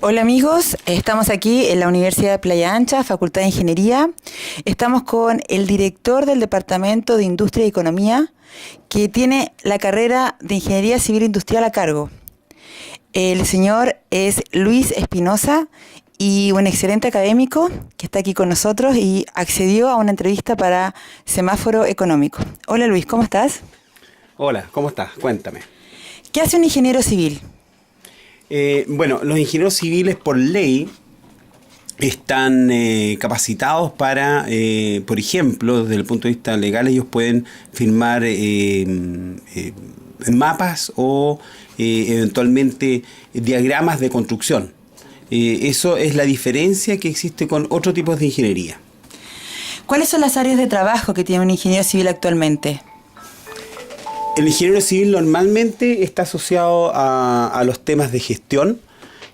Hola amigos, estamos aquí en la Universidad de Playa Ancha, Facultad de Ingeniería. Estamos con el director del Departamento de Industria y Economía, que tiene la carrera de Ingeniería Civil Industrial a cargo. El señor es Luis Espinosa y un excelente académico que está aquí con nosotros y accedió a una entrevista para Semáforo Económico. Hola Luis, ¿cómo estás? Hola, ¿cómo estás? Cuéntame. ¿Qué hace un ingeniero civil? Bueno, los ingenieros civiles por ley están capacitados para, por ejemplo, desde el punto de vista legal, ellos pueden firmar mapas o eventualmente diagramas de construcción. Eso es la diferencia que existe con otros tipos de ingeniería. ¿Cuáles son las áreas de trabajo que tiene un ingeniero civil actualmente? El ingeniero civil normalmente está asociado a los temas de gestión.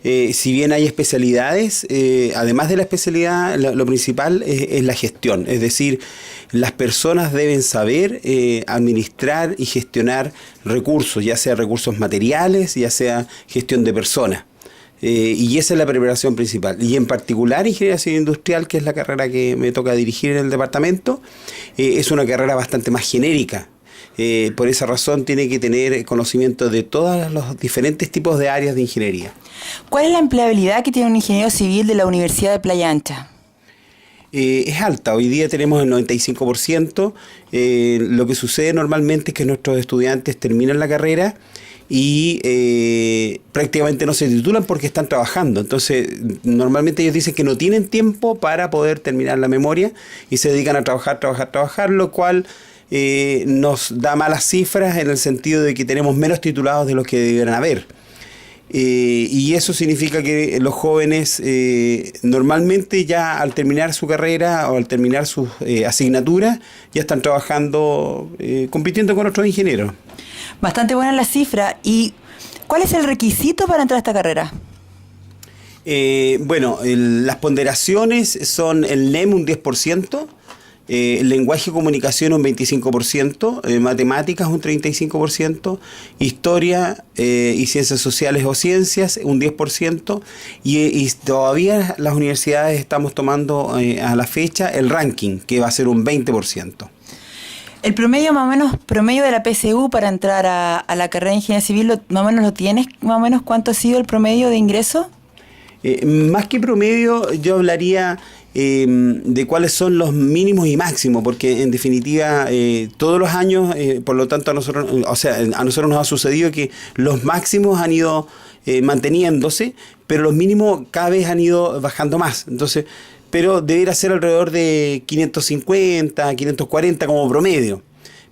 Si bien hay especialidades, además de la especialidad, lo principal es la gestión. Es decir, las personas deben saber administrar y gestionar recursos, ya sea recursos materiales, ya sea gestión de personas. Y esa es la preparación principal. Y en particular, Ingeniería Civil Industrial, que es la carrera que me toca dirigir en el departamento, es una carrera bastante más genérica. Por esa razón tiene que tener conocimiento de todos los diferentes tipos de áreas de ingeniería. ¿Cuál es la empleabilidad que tiene un ingeniero civil de la Universidad de Playa Ancha? Es alta, hoy día tenemos el 95%. Lo que sucede normalmente es que nuestros estudiantes terminan la carrera y prácticamente no se titulan porque están trabajando. Entonces, normalmente ellos dicen que no tienen tiempo para poder terminar la memoria y se dedican a trabajar, lo cual nos da malas cifras en el sentido de que tenemos menos titulados de los que deberían haber. Y eso significa que los jóvenes normalmente ya al terminar su carrera o al terminar sus asignaturas ya están trabajando, compitiendo con otros ingenieros. Bastante buena la cifra. ¿Y cuál es el requisito para entrar a esta carrera? Bueno, las ponderaciones son el NEM un 10%, lenguaje y comunicación un 25%, matemáticas un 35%, historia y ciencias sociales o ciencias un 10%, y todavía las universidades estamos tomando a la fecha el ranking, que va a ser un 20%. El promedio más o menos, promedio de la PSU para entrar a la carrera de Ingeniería Civil, más o menos lo tienes, más o menos ¿cuánto ha sido el promedio de ingreso? Más que promedio, yo hablaría de cuáles son los mínimos y máximos, porque en definitiva todos los años, por lo tanto a nosotros nos ha sucedido que los máximos han ido manteniéndose, pero los mínimos cada vez han ido bajando más. Entonces, pero debería ser alrededor de 550, 540 como promedio.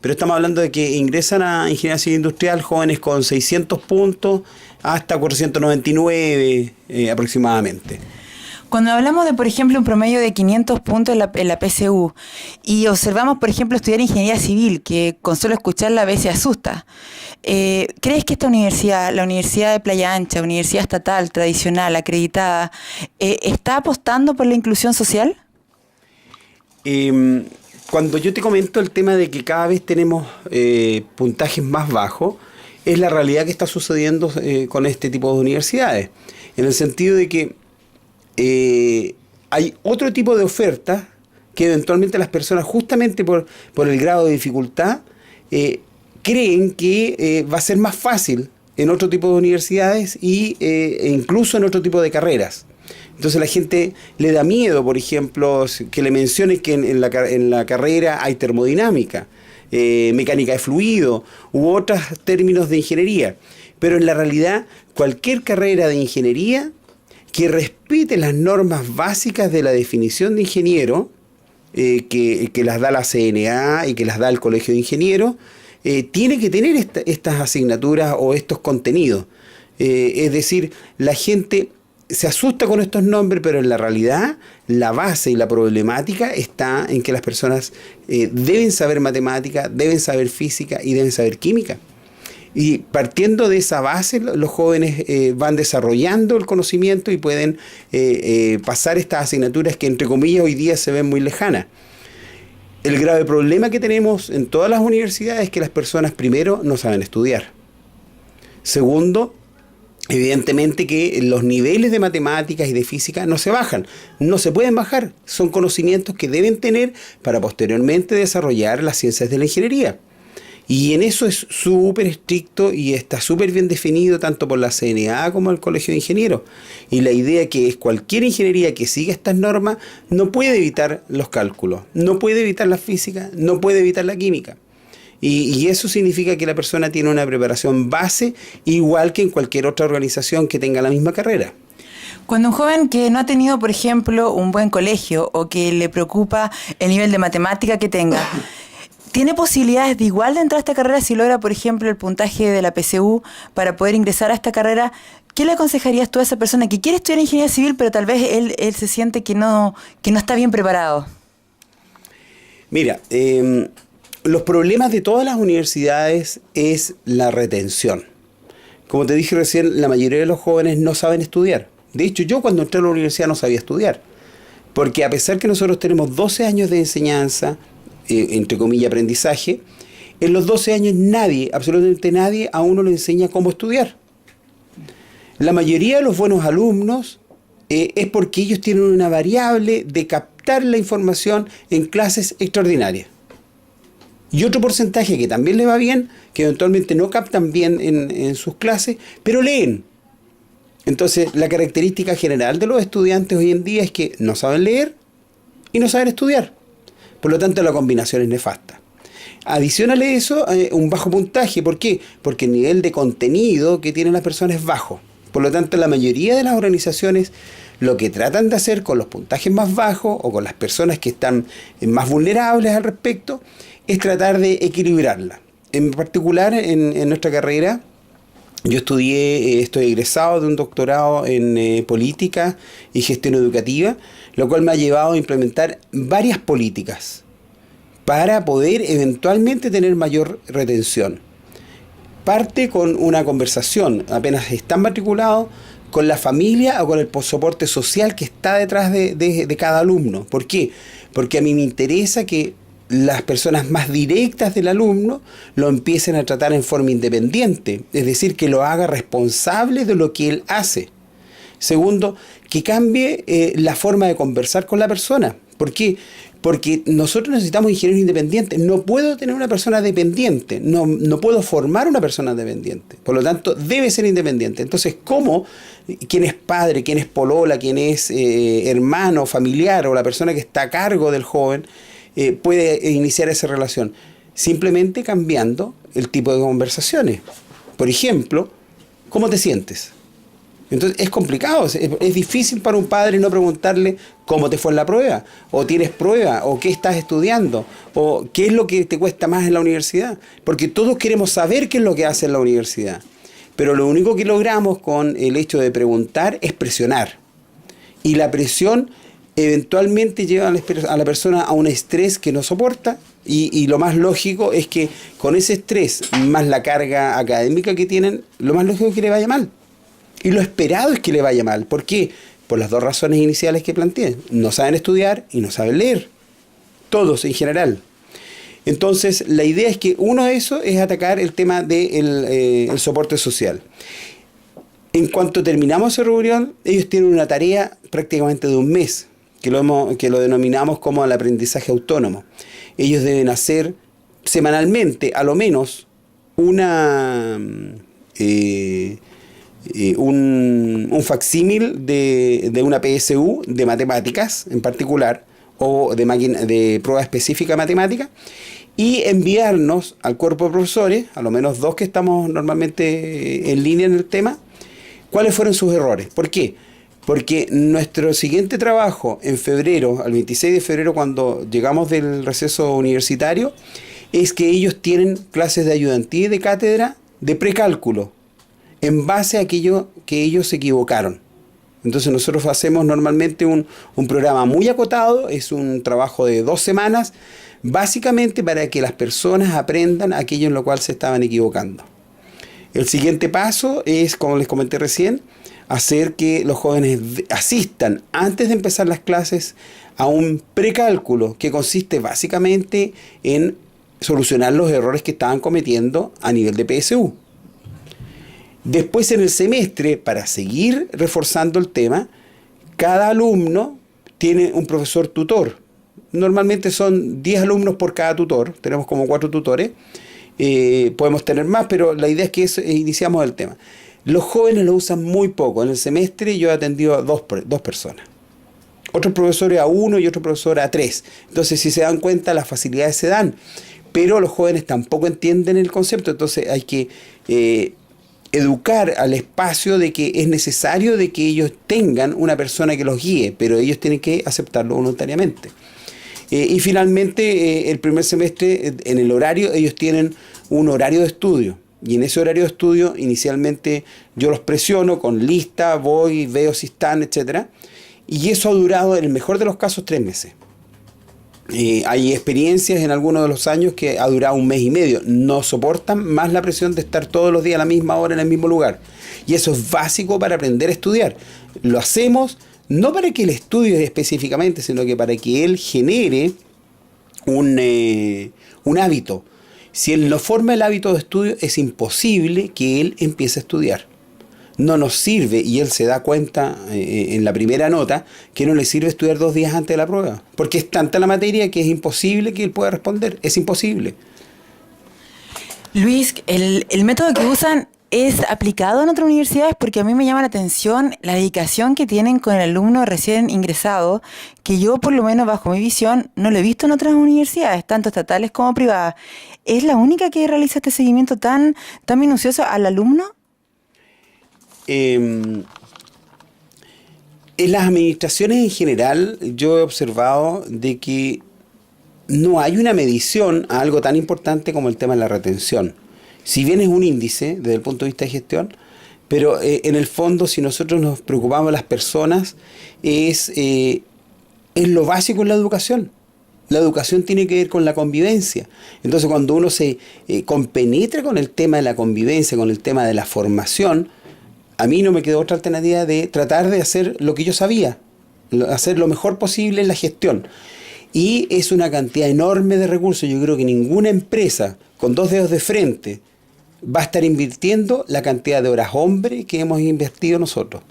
Pero estamos hablando de que ingresan a Ingeniería Civil Industrial jóvenes con 600 puntos hasta 499 aproximadamente. Cuando hablamos de, por ejemplo, un promedio de 500 puntos en la PSU y observamos, por ejemplo, estudiar Ingeniería Civil, que con solo escucharla a veces asusta, ¿crees que esta universidad, la Universidad de Playa Ancha, universidad estatal, tradicional, acreditada, está apostando por la inclusión social? Cuando yo te comento el tema de que cada vez tenemos puntajes más bajos, es la realidad que está sucediendo con este tipo de universidades, en el sentido de que hay otro tipo de ofertas que eventualmente las personas, justamente por el grado de dificultad, creen que va a ser más fácil en otro tipo de universidades e incluso en otro tipo de carreras. Entonces la gente le da miedo, por ejemplo, que le mencionen que en la carrera hay termodinámica, mecánica de fluido u otros términos de ingeniería. Pero en la realidad, cualquier carrera de ingeniería que respete las normas básicas de la definición de ingeniero, que las da la CNA y que las da el Colegio de Ingenieros, tiene que tener estas asignaturas o estos contenidos. Es decir, la gente se asusta con estos nombres, pero en la realidad la base y la problemática está en que las personas deben saber matemática, deben saber física y deben saber química. Y partiendo de esa base, los jóvenes van desarrollando el conocimiento y pueden pasar estas asignaturas que, entre comillas, hoy día se ven muy lejanas. El grave problema que tenemos en todas las universidades es que las personas, primero, no saben estudiar. Segundo, evidentemente que los niveles de matemáticas y de física no se bajan, no se pueden bajar, son conocimientos que deben tener para posteriormente desarrollar las ciencias de la ingeniería. Y en eso es súper estricto y está súper bien definido tanto por la CNA como el Colegio de Ingenieros. Y la idea que es cualquier ingeniería que siga estas normas no puede evitar los cálculos, no puede evitar la física, no puede evitar la química. Y eso significa que la persona tiene una preparación base igual que en cualquier otra organización que tenga la misma carrera. Cuando un joven que no ha tenido, por ejemplo, un buen colegio o que le preocupa el nivel de matemática que tenga, ¿tiene posibilidades de igual de entrar a esta carrera si logra, por ejemplo, el puntaje de la PSU para poder ingresar a esta carrera? ¿Qué le aconsejarías tú a esa persona que quiere estudiar ingeniería civil, pero tal vez él se siente que no está bien preparado? Mira, los problemas de todas las universidades es la retención. Como te dije recién, la mayoría de los jóvenes no saben estudiar. De hecho, yo cuando entré a la universidad no sabía estudiar. Porque a pesar que nosotros tenemos 12 años de enseñanza, entre comillas, aprendizaje, en los 12 años nadie, absolutamente nadie, a uno le enseña cómo estudiar. La mayoría de los buenos alumnos es porque ellos tienen una variable de captar la información en clases extraordinarias. Y otro porcentaje que también les va bien, que eventualmente no captan bien en sus clases, pero leen. Entonces, la característica general de los estudiantes hoy en día es que no saben leer y no saben estudiar. Por lo tanto, la combinación es nefasta. Adicional a eso, un bajo puntaje. ¿Por qué? Porque el nivel de contenido que tienen las personas es bajo. Por lo tanto, la mayoría de las organizaciones lo que tratan de hacer con los puntajes más bajos o con las personas que están más vulnerables al respecto es tratar de equilibrarla. En particular, en nuestra carrera, yo estoy egresado de un doctorado en política y gestión educativa, lo cual me ha llevado a implementar varias políticas para poder eventualmente tener mayor retención. Parte con una conversación, apenas están matriculados, con la familia o con el soporte social que está detrás de cada alumno. ¿Por qué? Porque a mí me interesa que las personas más directas del alumno lo empiecen a tratar en forma independiente, es decir, que lo haga responsable de lo que él hace. Segundo, que cambie la forma de conversar con la persona. ¿Por qué? Porque nosotros necesitamos ingenieros independientes. No puedo tener una persona dependiente, no puedo formar una persona dependiente. Por lo tanto, debe ser independiente. Entonces, ¿cómo quién es padre, quién es polola, quién es hermano, familiar o la persona que está a cargo del joven puede iniciar esa relación? Simplemente cambiando el tipo de conversaciones. Por ejemplo, ¿cómo te sientes? Entonces es complicado, es difícil para un padre no preguntarle cómo te fue en la prueba, o tienes prueba, o qué estás estudiando, o qué es lo que te cuesta más en la universidad, porque todos queremos saber qué es lo que hace en la universidad, pero lo único que logramos con el hecho de preguntar es presionar, y la presión eventualmente lleva a la persona a un estrés que no soporta, y lo más lógico es que con ese estrés, más la carga académica que tienen, lo más lógico es que le vaya mal. Y lo esperado es que le vaya mal. ¿Por qué? Por las dos razones iniciales que planteé. No saben estudiar y no saben leer. Todos en general. Entonces, la idea es que uno de esos es atacar el tema del soporte social. En cuanto terminamos esa reunión, ellos tienen una tarea prácticamente de un mes, que lo denominamos como el aprendizaje autónomo. Ellos deben hacer semanalmente, a lo menos, un facsímil de una PSU de matemáticas en particular o de prueba específica matemática y enviarnos al cuerpo de profesores, a lo menos 2 que estamos normalmente en línea en el tema, cuáles fueron sus errores. ¿Por qué? Porque nuestro siguiente trabajo en febrero, al 26 de febrero, cuando llegamos del receso universitario, es que ellos tienen clases de ayudantía y de cátedra de precálculo, en base a aquello que ellos se equivocaron. Entonces nosotros hacemos normalmente un programa muy acotado, es un trabajo de 2 semanas, básicamente para que las personas aprendan aquello en lo cual se estaban equivocando. El siguiente paso es, como les comenté recién, hacer que los jóvenes asistan antes de empezar las clases a un precálculo que consiste básicamente en solucionar los errores que estaban cometiendo a nivel de PSU. Después en el semestre, para seguir reforzando el tema, cada alumno tiene un profesor tutor. Normalmente son 10 alumnos por cada tutor, tenemos como 4 tutores. Podemos tener más, pero la idea es que iniciamos el tema. Los jóvenes lo usan muy poco. En el semestre yo he atendido a dos personas. Otros profesores a 1 y otros profesores a 3. Entonces, si se dan cuenta, las facilidades se dan. Pero los jóvenes tampoco entienden el concepto. Entonces, hay que educar al espacio de que es necesario de que ellos tengan una persona que los guíe, pero ellos tienen que aceptarlo voluntariamente. Y finalmente, el primer semestre, en el horario, ellos tienen un horario de estudio. Y en ese horario de estudio, inicialmente, yo los presiono con lista, voy, veo si están, etc. Y eso ha durado, en el mejor de los casos, 3 meses. Hay experiencias en algunos de los años que ha durado 1 mes y medio. No soportan más la presión de estar todos los días a la misma hora en el mismo lugar. Y eso es básico para aprender a estudiar. Lo hacemos no para que él estudie específicamente, sino que para que él genere un hábito. Si él no forma el hábito de estudio, es imposible que él empiece a estudiar. No nos sirve, y él se da cuenta en la primera nota, que no le sirve estudiar 2 días antes de la prueba. Porque es tanta la materia que es imposible que él pueda responder. Es imposible. Luis, el método que usan es aplicado en otras universidades, porque a mí me llama la atención la dedicación que tienen con el alumno recién ingresado, que yo, por lo menos bajo mi visión, no lo he visto en otras universidades, tanto estatales como privadas. ¿Es la única que realiza este seguimiento tan minucioso al alumno? En las administraciones en general, yo he observado de que no hay una medición a algo tan importante como el tema de la retención. Si bien es un índice desde el punto de vista de gestión, pero en el fondo, si nosotros nos preocupamos de las personas, es lo básico en la educación. La educación tiene que ver con la convivencia. Entonces, cuando uno se compenetra con el tema de la convivencia, con el tema de la formación, a mí no me quedó otra alternativa de tratar de hacer lo que yo sabía, hacer lo mejor posible en la gestión. Y es una cantidad enorme de recursos. Yo creo que ninguna empresa con 2 dedos de frente va a estar invirtiendo la cantidad de horas hombre que hemos invertido nosotros.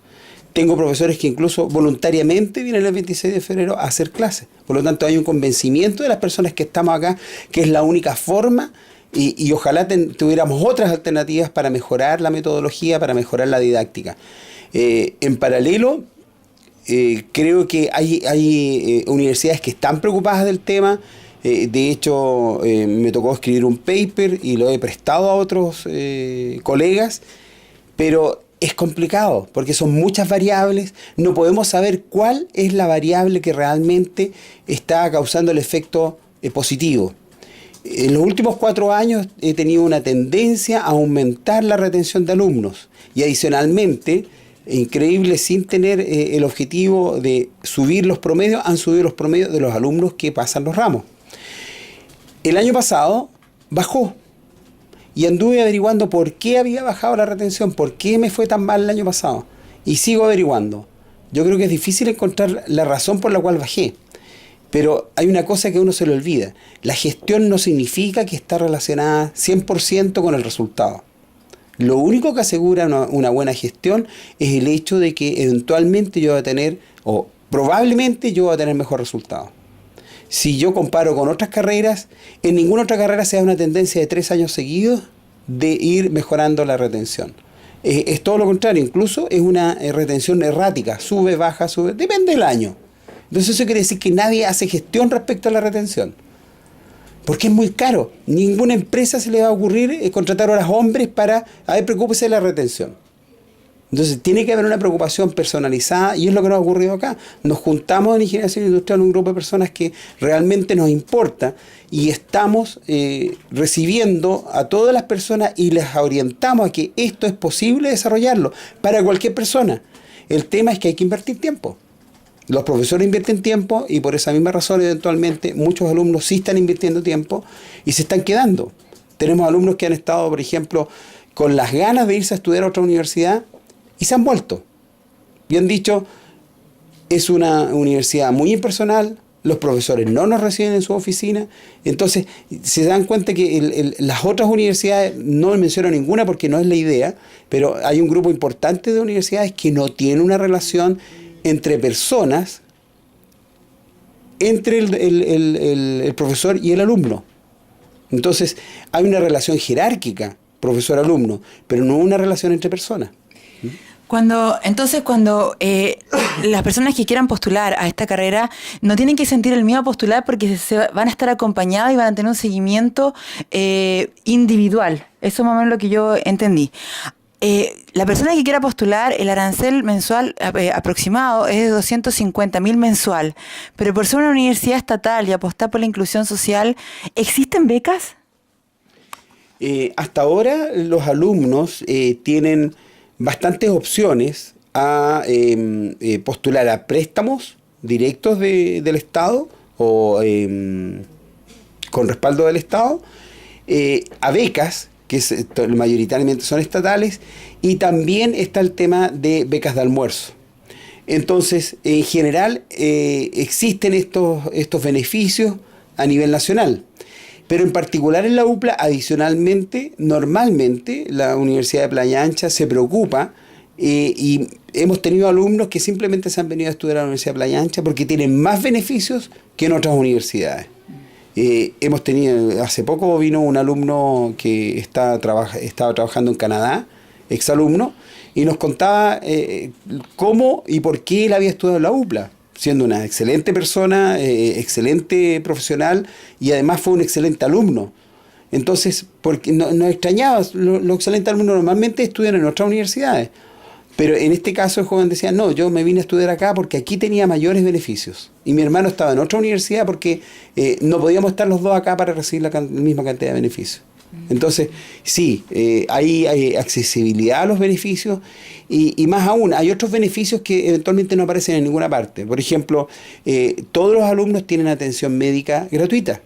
Tengo profesores que incluso voluntariamente vienen el 26 de febrero a hacer clases. Por lo tanto, hay un convencimiento de las personas que estamos acá que es la única forma, y ojalá tuviéramos otras alternativas para mejorar la metodología, para mejorar la didáctica. En paralelo, creo que hay universidades que están preocupadas del tema. De hecho, me tocó escribir un paper y lo he prestado a otros colegas, pero es complicado porque son muchas variables. No podemos saber cuál es la variable que realmente está causando el efecto positivo. En los últimos 4 años he tenido una tendencia a aumentar la retención de alumnos y adicionalmente, increíble, sin tener el objetivo de subir los promedios, han subido los promedios de los alumnos que pasan los ramos. El año pasado bajó y anduve averiguando por qué había bajado la retención, por qué me fue tan mal el año pasado, y sigo averiguando. Yo creo que es difícil encontrar la razón por la cual bajé. Pero hay una cosa que a uno se le olvida. La gestión no significa que está relacionada 100% con el resultado. Lo único que asegura una buena gestión es el hecho de que eventualmente yo voy a tener, o probablemente yo voy a tener mejor resultado. Si yo comparo con otras carreras, en ninguna otra carrera se da una tendencia de 3 años seguidos de ir mejorando la retención. Es todo lo contrario, incluso es una retención errática, sube, baja, sube, depende del año. Entonces eso quiere decir que nadie hace gestión respecto a la retención. Porque es muy caro. Ninguna empresa se le va a ocurrir contratar horas hombres para, preocúpese de la retención. Entonces tiene que haber una preocupación personalizada y es lo que nos ha ocurrido acá. Nos juntamos en Ingeniería Civil Industrial un grupo de personas que realmente nos importa y estamos recibiendo a todas las personas y les orientamos a que esto es posible desarrollarlo para cualquier persona. El tema es que hay que invertir tiempo. Los profesores invierten tiempo y por esa misma razón eventualmente muchos alumnos sí están invirtiendo tiempo y se están quedando. Tenemos alumnos que han estado, por ejemplo, con las ganas de irse a estudiar a otra universidad y se han vuelto. Y han dicho, es una universidad muy impersonal, los profesores no nos reciben en su oficina. Entonces, se dan cuenta que las otras universidades, no menciono ninguna porque no es la idea, pero hay un grupo importante de universidades que no tienen una relación entre personas, entre el profesor y el alumno. Entonces, hay una relación jerárquica, profesor-alumno, pero no una relación entre personas. Cuando las personas que quieran postular a esta carrera no tienen que sentir el miedo a postular porque van a estar acompañados y van a tener un seguimiento individual. Eso es más o menos lo que yo entendí. La persona que quiera postular, el arancel mensual aproximado es de 250.000 mensual, pero por ser una universidad estatal y apostar por la inclusión social, ¿existen becas? Hasta ahora los alumnos tienen bastantes opciones a postular a préstamos directos del Estado o con respaldo del Estado, a becas, que mayoritariamente son estatales, y también está el tema de becas de almuerzo. Entonces, en general, existen estos beneficios a nivel nacional. Pero en particular en la UPLA, adicionalmente, normalmente la Universidad de Playa Ancha se preocupa y hemos tenido alumnos que simplemente se han venido a estudiar a la Universidad de Playa Ancha porque tienen más beneficios que en otras universidades. Hemos tenido, hace poco vino un alumno que estaba trabajando en Canadá, exalumno, y nos contaba cómo y por qué él había estudiado en la UPLA, siendo una excelente persona, excelente profesional y además fue un excelente alumno. Entonces, porque nos extrañaba, los excelentes alumnos normalmente estudian en otras universidades, pero en este caso el joven decía, no, yo me vine a estudiar acá porque aquí tenía mayores beneficios y mi hermano estaba en otra universidad porque no podíamos estar los dos acá para recibir la misma cantidad de beneficios. Entonces, sí, hay accesibilidad a los beneficios y más aún, hay otros beneficios que eventualmente no aparecen en ninguna parte. Por ejemplo, todos los alumnos tienen atención médica gratuita,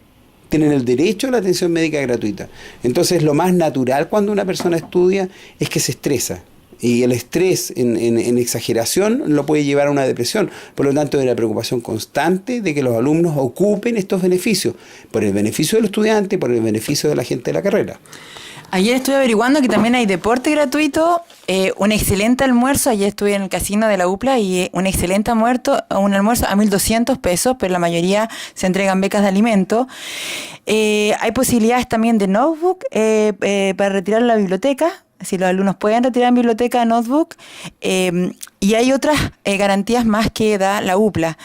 tienen el derecho a la atención médica gratuita. Entonces, lo más natural cuando una persona estudia es que se estresa. Y el estrés en exageración lo puede llevar a una depresión. Por lo tanto, hay una preocupación constante de que los alumnos ocupen estos beneficios, por el beneficio del estudiante, por el beneficio de la gente de la carrera. Ayer estuve averiguando que también hay deporte gratuito, un excelente almuerzo. Ayer estuve en el casino de la UPLA y un excelente almuerzo a 1.200 pesos, pero la mayoría se entregan becas de alimento. Hay posibilidades también de notebook para retirar en la biblioteca. Si los alumnos pueden retirar en biblioteca notebook, y hay otras garantías más que da la UPLA.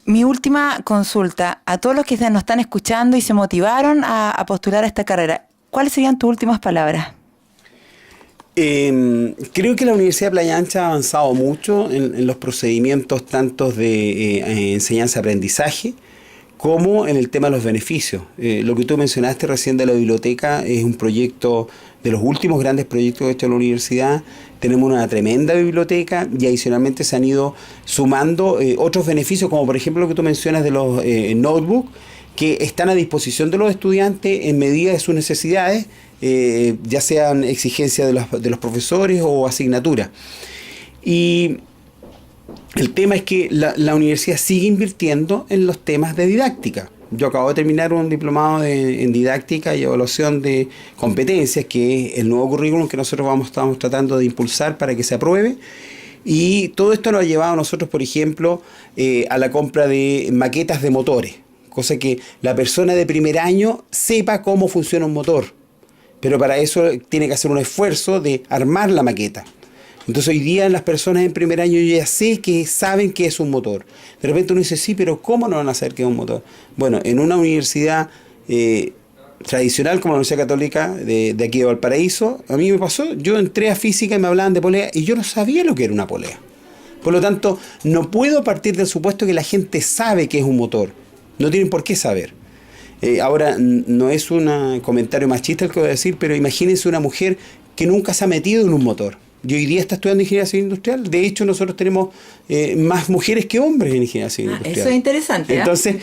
Mi última consulta, a todos los que nos están escuchando y se motivaron a postular a esta carrera, ¿cuáles serían tus últimas palabras? Creo que la Universidad de Playa Ancha ha avanzado mucho en los procedimientos tanto de enseñanza-aprendizaje como en el tema de los beneficios. Lo que tú mencionaste recién de la biblioteca es un proyecto de los últimos grandes proyectos que ha hecho la universidad. Tenemos una tremenda biblioteca y adicionalmente se han ido sumando otros beneficios, como por ejemplo lo que tú mencionas de los notebooks, que están a disposición de los estudiantes en medida de sus necesidades, ya sean exigencias de los profesores o asignaturas. Y el tema es que la universidad sigue invirtiendo en los temas de didáctica. Yo acabo de terminar un diplomado en didáctica y evaluación de competencias, que es el nuevo currículum que nosotros estamos tratando de impulsar para que se apruebe. Y todo esto nos ha llevado a nosotros, por ejemplo, a la compra de maquetas de motores, cosa que la persona de primer año sepa cómo funciona un motor. Pero para eso tiene que hacer un esfuerzo de armar la maqueta. Entonces hoy día las personas en primer año ya saben qué es un motor. De repente uno dice, sí, pero ¿cómo no van a saber qué es un motor? Bueno, en una universidad tradicional como la Universidad Católica de aquí de Valparaíso, a mí me pasó, yo entré a física y me hablaban de polea y yo no sabía lo que era una polea. Por lo tanto, no puedo partir del supuesto que la gente sabe qué es un motor. No tienen por qué saber. Ahora, no es un comentario machista el que voy a decir, pero imagínense una mujer que nunca se ha metido en un motor. Y hoy día está estudiando ingeniería civil industrial. De hecho, nosotros tenemos más mujeres que hombres en ingeniería civil industrial. Eso es interesante. Entonces,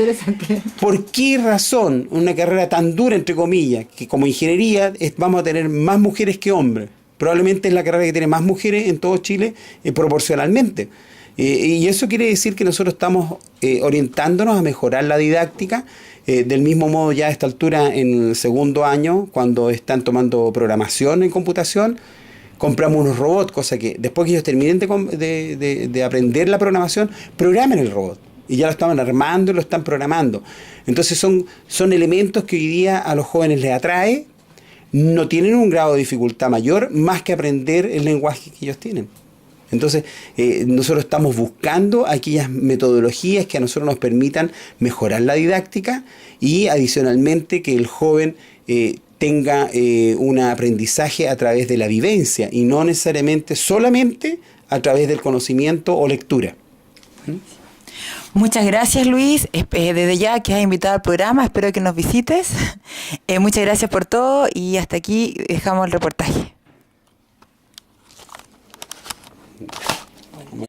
¿por qué razón una carrera tan dura, entre comillas, que como ingeniería vamos a tener más mujeres que hombres? probablemente es la carrera que tiene más mujeres en todo Chile proporcionalmente. Y eso quiere decir que nosotros estamos orientándonos a mejorar la didáctica. Del mismo modo, ya a esta altura, en el segundo año, cuando están tomando programación en computación, compramos unos robots, cosa que después que ellos terminen de aprender la programación, programen el robot. Y ya lo estaban armando y lo están programando. Entonces son elementos que hoy día a los jóvenes les atrae, no tienen un grado de dificultad mayor, más que aprender el lenguaje que ellos tienen. Entonces, nosotros estamos buscando aquellas metodologías que a nosotros nos permitan mejorar la didáctica y adicionalmente que el joven tenga un aprendizaje a través de la vivencia y no necesariamente solamente a través del conocimiento o lectura. Muchas gracias, Luis. Desde ya que has invitado al programa, espero que nos visites. Muchas gracias por todo y hasta aquí dejamos el reportaje.